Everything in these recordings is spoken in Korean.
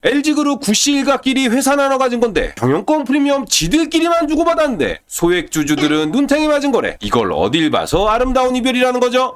LG그룹 구씨 일가끼리 회사 나눠 가진 건데 경영권 프리미엄 지들끼리만 주고받았는데 소액주주들은 눈탱이 맞은 거래. 이걸 어딜 봐서 아름다운 이별이라는 거죠?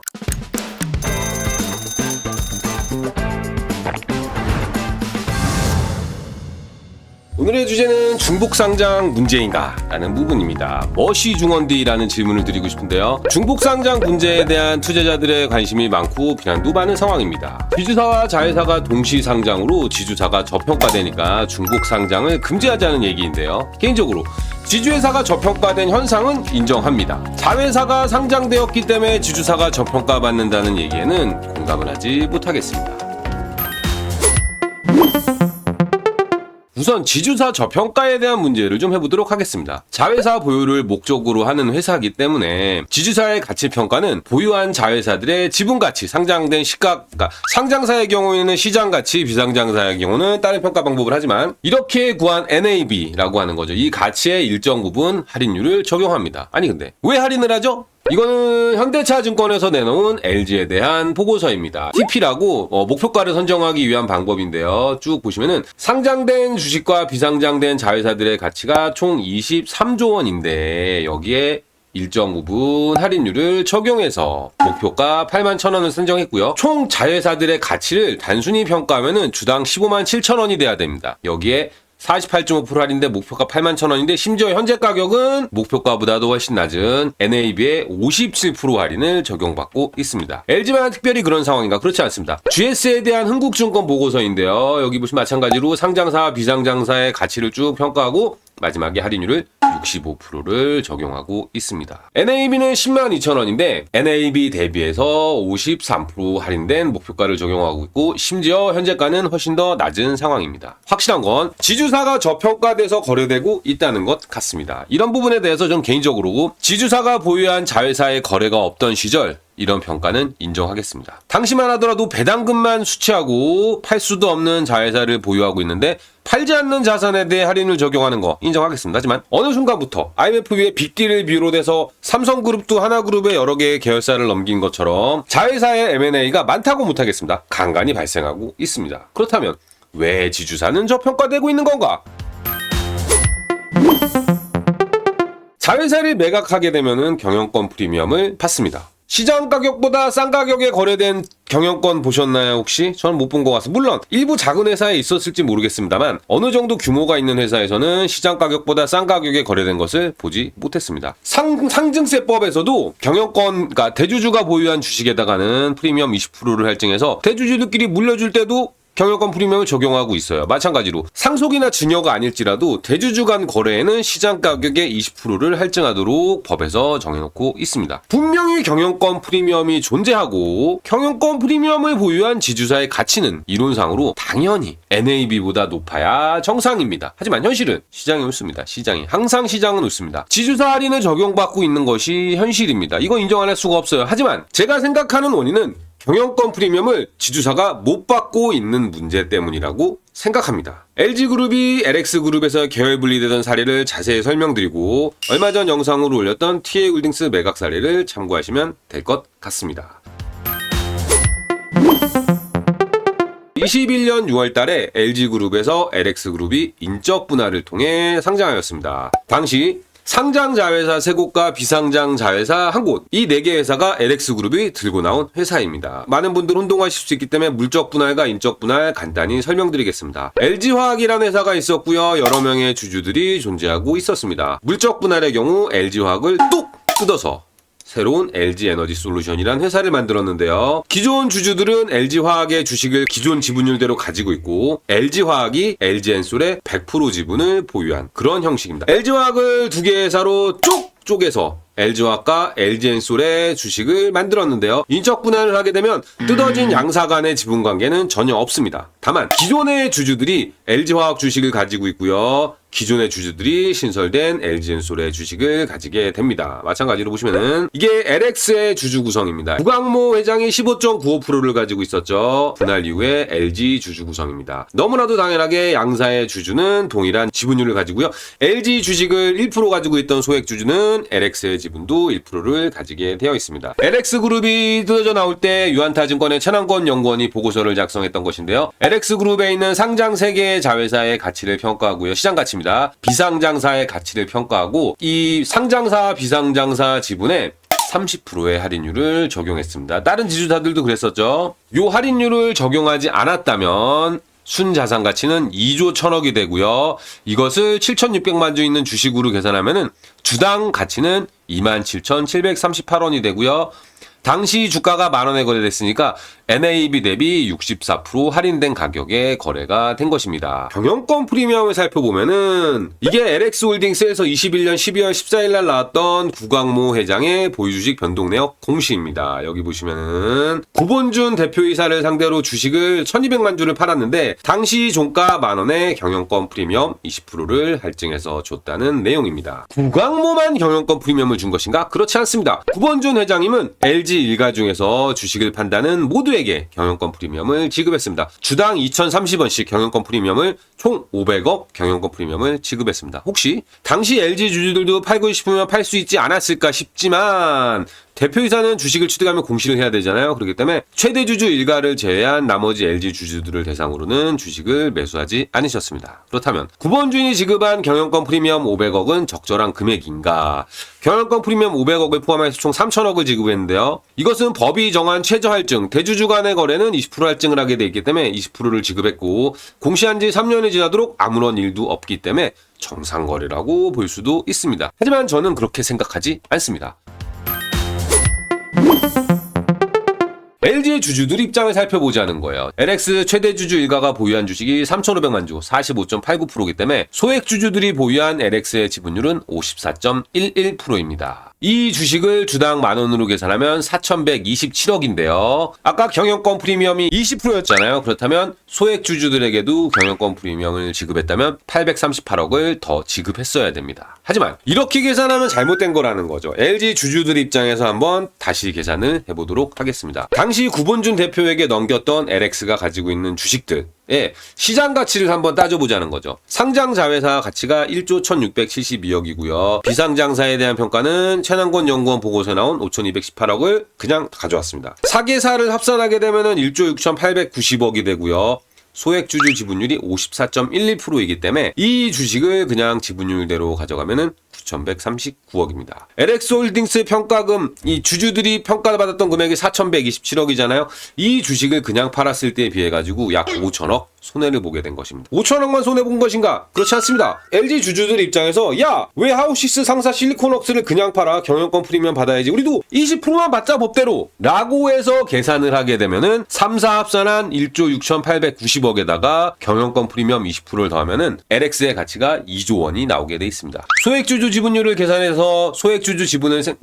오늘의 주제는 중복상장 문제인가? 라는 부분입니다. 멋이 중원디라는 질문을 드리고 싶은데요. 중복상장 문제에 대한 투자자들의 관심이 많고 비난도 많은 상황입니다. 지주사와 자회사가 동시상장으로 지주사가 저평가되니까 중복상장을 금지하자는 얘기인데요. 개인적으로 지주회사가 저평가된 현상은 인정합니다. 자회사가 상장되었기 때문에 지주사가 저평가받는다는 얘기에는 공감을 하지 못하겠습니다. 우선 지주사 저평가에 대한 문제를 좀 해보도록 하겠습니다. 자회사 보유를 목적으로 하는 회사이기 때문에 지주사의 가치평가는 보유한 자회사들의 지분가치, 상장된 시가, 그러니까 상장사의 경우에는 시장가치, 비상장사의 경우는 다른 평가 방법을 하지만 이렇게 구한 NAV라고 하는 거죠. 이 가치의 일정 부분 할인율을 적용합니다. 아니 근데 왜 할인을 하죠? 이거는 현대차증권에서 내놓은 LG에 대한 보고서입니다. TP라고 목표가를 선정하기 위한 방법인데요. 쭉 보시면은 상장된 주식과 비상장된 자회사들의 가치가 총 23조 원인데 여기에 일정 부분 할인율을 적용해서 목표가 81,000원을 선정했고요. 총 자회사들의 가치를 단순히 평가하면은 주당 15만 7천원이 돼야 됩니다. 여기에 48.5% 할인데 목표가 81,000원인데 심지어 현재 가격은 목표가보다도 훨씬 낮은 NAB의 57% 할인을 적용받고 있습니다. LG만 특별히 그런 상황인가? 그렇지 않습니다. GS에 대한 흥국증권 보고서인데요. 여기 보시면 마찬가지로 상장사와 비상장사의 가치를 쭉 평가하고 마지막에 할인율을 65%를 적용하고 있습니다. NAB는 102,000원인데 NAB 대비해서 53% 할인된 목표가를 적용하고 있고 심지어 현재가는 훨씬 더 낮은 상황입니다. 확실한 건 지주사가 저평가돼서 거래되고 있다는 것 같습니다. 이런 부분에 대해서 전 개인적으로 지주사가 보유한 자회사의 거래가 없던 시절 이런 평가는 인정하겠습니다. 당시만 하더라도 배당금만 수취하고 팔 수도 없는 자회사를 보유하고 있는데 팔지 않는 자산에 대해 할인을 적용하는 거 인정하겠습니다. 하지만 어느 순간부터 IMF 위에 빅딜을 비롯해서 삼성그룹도 하나그룹의 여러 개의 계열사를 넘긴 것처럼 자회사의 M&A가 많다고 못하겠습니다. 간간히 발생하고 있습니다. 그렇다면 왜 지주사는 저평가되고 있는 건가? 자회사를 매각하게 되면은 경영권 프리미엄을 받습니다. 시장 가격보다 싼 가격에 거래된 경영권 보셨나요 혹시? 저는 못 본 것 같습니다. 물론 일부 작은 회사에 있었을지 모르겠습니다만 어느 정도 규모가 있는 회사에서는 시장 가격보다 싼 가격에 거래된 것을 보지 못했습니다. 상증세법에서도 경영권, 그러니까 대주주가 보유한 주식에다가는 프리미엄 20%를 할증해서 대주주들끼리 물려줄 때도 경영권 프리미엄을 적용하고 있어요. 마찬가지로 상속이나 증여가 아닐지라도 대주주 간 거래에는 시장 가격의 20%를 할증하도록 법에서 정해놓고 있습니다. 분명히 경영권 프리미엄이 존재하고 경영권 프리미엄을 보유한 지주사의 가치는 이론상으로 당연히 NAB보다 높아야 정상입니다. 하지만 현실은 시장이 옳습니다. 항상 시장은 옳습니다. 지주사 할인을 적용받고 있는 것이 현실입니다. 이거 인정 안 할 수가 없어요. 하지만 제가 생각하는 원인은 경영권 프리미엄을 지주사가 못 받고 있는 문제 때문이라고 생각합니다. LG그룹이 LX그룹에서 계열 분리되던 사례를 자세히 설명드리고 얼마 전 영상으로 올렸던 TA홀딩스 매각 사례를 참고하시면 될 것 같습니다. 21년 6월 달에 LG그룹에서 LX그룹이 인적 분할을 통해 상장하였습니다. 당시 상장 자회사 3곳과 비상장 자회사 1곳, 이 4개 회사가 LX그룹이 들고 나온 회사입니다. 많은 분들 혼동하실 수 있기 때문에 물적 분할과 인적 분할 간단히 설명드리겠습니다. LG화학이라는 회사가 있었고요. 여러 명의 주주들이 존재하고 있었습니다. 물적 분할의 경우 LG화학을 뚝 뜯어서 새로운 LG에너지솔루션이라는 회사를 만들었는데요. 기존 주주들은 LG화학의 주식을 기존 지분율대로 가지고 있고 LG화학이 LG엔솔의 100% 지분을 보유한 그런 형식입니다. LG화학을 2개 회사로 쪼개서 LG화학과 LG엔솔의 주식을 만들었는데요. 인적 분할을 하게 되면 뜯어진 양사 간의 지분 관계는 전혀 없습니다. 다만 기존의 주주들이 LG화학 주식을 가지고 있고요. 기존의 주주들이 신설된 LG엔솔의 주식을 가지게 됩니다. 마찬가지로 보시면은 이게 LX의 주주 구성입니다. 구광모 회장이 15.95%를 가지고 있었죠. 분할 이후에 LG 주주 구성입니다. 너무나도 당연하게 양사의 주주는 동일한 지분율을 가지고요. LG 주식을 1% 가지고 있던 소액 주주는 LX의 지분도 1%를 가지게 되어 있습니다. LX그룹이 뜯어져 나올 때 유한타증권의 최남권 연구원이 보고서를 작성했던 것인데요. LX그룹에 있는 상장 3개의 자회사의 가치를 평가하고요. 시장 가치입니다. 비상장사의 가치를 평가하고 이 상장사 비상장사 지분에 30%의 할인율을 적용했습니다. 다른 지주사들도 그랬었죠. 요 할인율을 적용하지 않았다면 순자산 가치는 2조 1000억이 되고요. 이것을 7,600만 주 있는 주식으로 계산하면은 주당 가치는 27,738원이 되고요. 당시 주가가 만원에 거래됐으니까 NAV 대비 64% 할인된 가격에 거래가 된 것입니다. 경영권 프리미엄을 살펴보면은 이게 LX홀딩스에서 21년 12월 14일 날 나왔던 구광모 회장의 보유주식 변동 내역 공시입니다. 여기 보시면은 구본준 대표이사를 상대로 주식을 1200만 주를 팔았는데 당시 종가 만원에 경영권 프리미엄 20%를 할증해서 줬다는 내용입니다. 구광모만 경영권 프리미엄을 준 것인가? 그렇지 않습니다. 구본준 회장님은 LG 일가 중에서 주식을 판다는 모두에게 경영권 프리미엄을 지급했습니다. 주당 2,030원씩 경영권 프리미엄을 총 500억 경영권 프리미엄을 지급했습니다. 혹시 당시 LG 주주들도 팔고 싶으면 팔 수 있지 않았을까 싶지만 대표이사는 주식을 취득하면 공시를 해야 되잖아요. 그렇기 때문에 최대 주주 일가를 제외한 나머지 LG 주주들을 대상으로는 주식을 매수하지 않으셨습니다. 그렇다면 구본준이 지급한 경영권 프리미엄 500억은 적절한 금액인가? 경영권 프리미엄 500억을 포함해서 총 3,000억을 지급했는데요. 이것은 법이 정한 최저 할증, 대주주 간의 거래는 20% 할증을 하게 돼 있기 때문에 20%를 지급했고 공시한 지 3년이 지나도록 아무런 일도 없기 때문에 정상 거래라고 볼 수도 있습니다. 하지만 저는 그렇게 생각하지 않습니다. LG의 주주들 입장을 살펴보자는 거예요. LX 최대 주주 일가가 보유한 주식이 3,500만 주, 45.89%이기 때문에 소액 주주들이 보유한 LX의 지분율은 54.11%입니다. 이 주식을 주당 만원으로 계산하면 4,127억인데요. 아까 경영권 프리미엄이 20%였잖아요. 그렇다면 소액 주주들에게도 경영권 프리미엄을 지급했다면 838억을 더 지급했어야 됩니다. 하지만 이렇게 계산하면 잘못된 거라는 거죠. LG 주주들 입장에서 한번 다시 계산을 해보도록 하겠습니다. 당시 구본준 대표에게 넘겼던 LX가 가지고 있는 주식들 시장 가치를 한번 따져보자는 거죠. 상장 자회사 가치가 1조 1672억이고요. 비상장사에 대한 평가는 최남권 연구원 보고서에 나온 5218억을 그냥 가져왔습니다. 4개사를 합산하게 되면은 1조 6890억이 되고요. 소액 주주 지분율이 54.12%이기 때문에 이 주식을 그냥 지분율대로 가져가면은 9,139억입니다. LX홀딩스 평가금, 이 주주들이 평가받았던 금액이 4,127억이잖아요. 이 주식을 그냥 팔았을 때에 비해 가지고 약 5천억 손해를 보게 된 것입니다. 5천억만 손해본 것인가? 그렇지 않습니다. LG 주주들 입장에서 야, 왜 하우시스 상사 실리콘웍스를 그냥 팔아? 경영권 프리미엄 받아야지. 우리도 20%만 받자 법대로 라고 해서 계산을 하게 되면은 3사 합산한 1조 6,890억에다가 경영권 프리미엄 20%를 더하면은 LX의 가치가 2조 원이 나오게 돼 있습니다. 소액 주주 지분율을 계산해서 소액 주주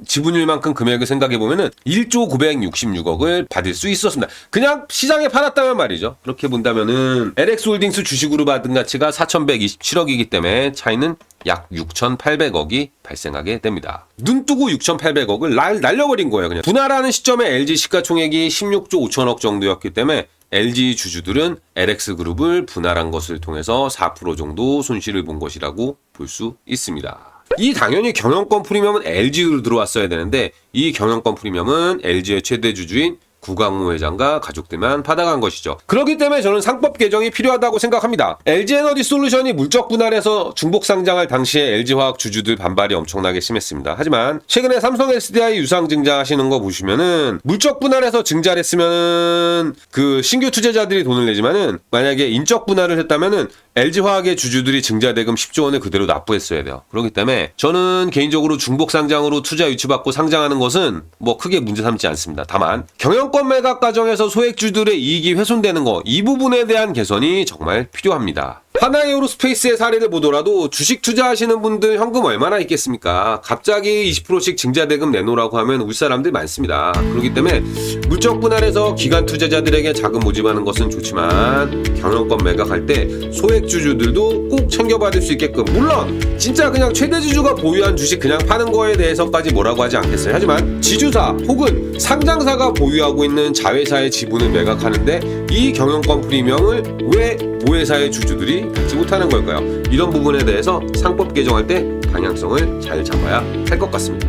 지분율만큼 금액을 생각해 보면은 1조 966억을 받을 수 있었습니다. 그냥 시장에 팔았다면 말이죠. 그렇게 본다면은 LX홀딩스 주식으로 받은 가치가 4,127억이기 때문에 차이는 약 6,800억이 발생하게 됩니다. 눈 뜨고 6,800억을 날려버린 거예요. 그냥 분할하는 시점에 LG 시가총액이 16조 5천억 정도였기 때문에 LG 주주들은 LX그룹을 분할한 것을 통해서 4% 정도 손실을 본 것이라고 볼 수 있습니다. 이 당연히 경영권 프리미엄은 LG로 들어왔어야 되는데 이 경영권 프리미엄은 LG의 최대 주주인 구광모 회장과 가족들만 받아간 것이죠. 그렇기 때문에 저는 상법 개정이 필요하다고 생각합니다. LG에너지솔루션이 물적 분할해서 중복 상장할 당시에 LG화학 주주들 반발이 엄청나게 심했습니다. 하지만 최근에 삼성 SDI 유상 증자하시는 거 보시면은 물적 분할해서 증자를 했으면은 그 신규 투자자들이 돈을 내지만은 만약에 인적 분할을 했다면은 LG화학의 주주들이 증자대금 10조 원을 그대로 납부했어야 돼요. 그렇기 때문에 저는 개인적으로 중복 상장으로 투자 유치받고 상장하는 것은 뭐 크게 문제 삼지 않습니다. 다만 경영권 매각 과정에서 소액주들의 이익이 훼손되는 거, 이 부분에 대한 개선이 정말 필요합니다. 하나에어로스페이스의 사례를 보더라도 주식 투자하시는 분들 현금 얼마나 있겠습니까? 갑자기 20%씩 증자대금 내놓으라고 하면 울 사람들 많습니다. 그렇기 때문에 물적 분할해서 기관 투자자들에게 자금 모집하는 것은 좋지만 경영권 매각할 때 소액주주들도 꼭 챙겨받을 수 있게끔, 물론 진짜 그냥 최대주주가 보유한 주식 그냥 파는 거에 대해서까지 뭐라고 하지 않겠어요. 하지만 지주사 혹은 상장사가 보유하고 있는 자회사의 지분을 매각하는데 이 경영권 프리미엄을 왜 모회사의 주주들이 받지 못하는 걸까요? 이런 부분에 대해서 상법 개정할 때 방향성을 잘 잡아야 할 것 같습니다.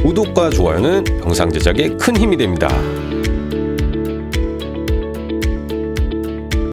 구독과 좋아요는 영상 제작에 큰 힘이 됩니다.